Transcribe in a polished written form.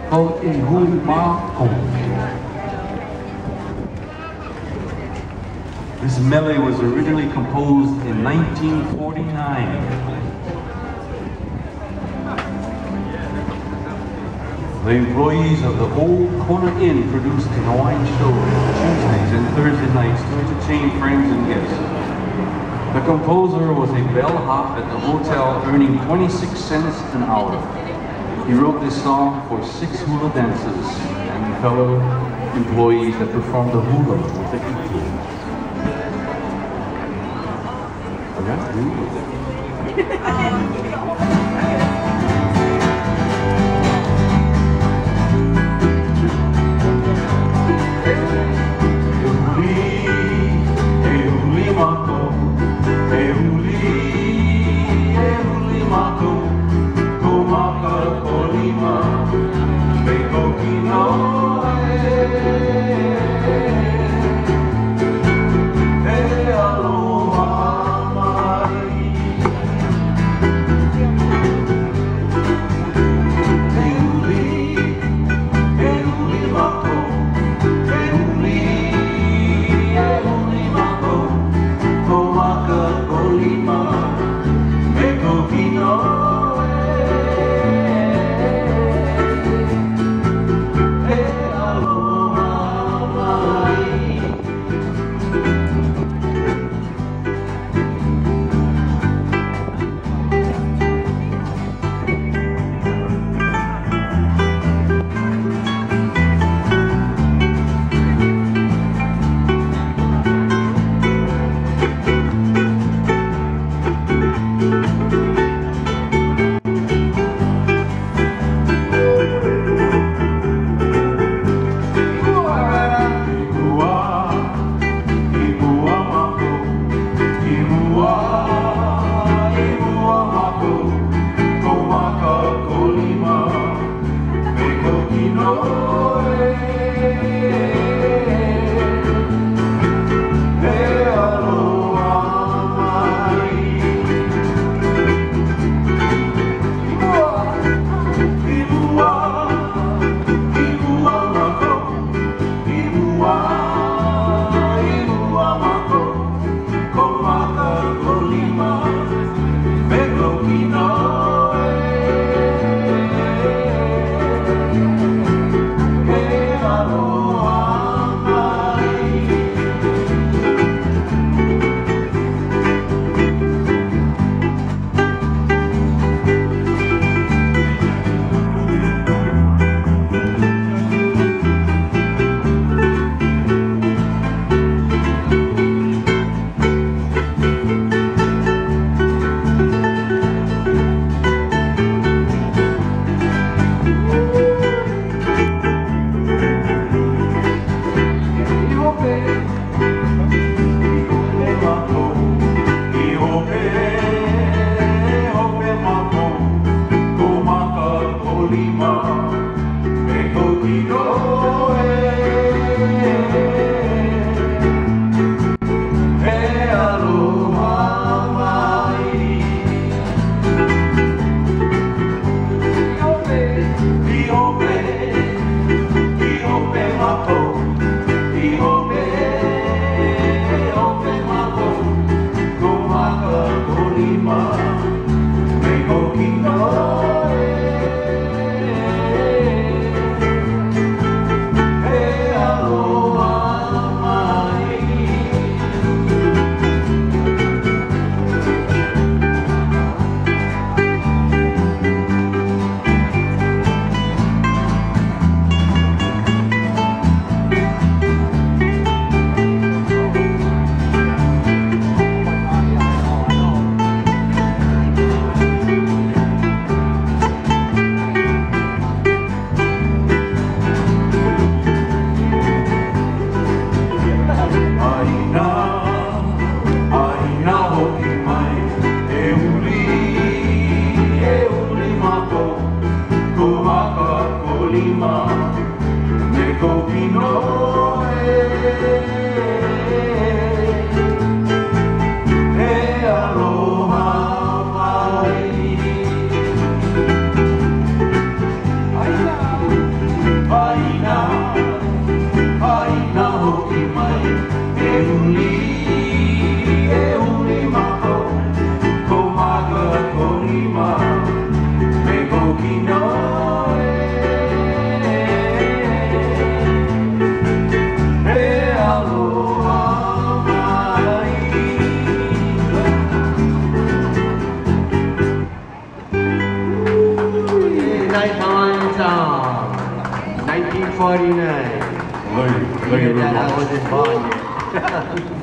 called Ihumako. This mele was originally composed in 1949. The employees of the Old Kona Inn produced a Hawaiian show Tuesdays and Thursday nights to entertain friends and guests. The composer was a bellhop at the hotel, earning 26 cents an hour. He wrote this song for 6 hula dancers and fellow employees that performed the hula with the iku. 49. Love you. You that I was in bond yet.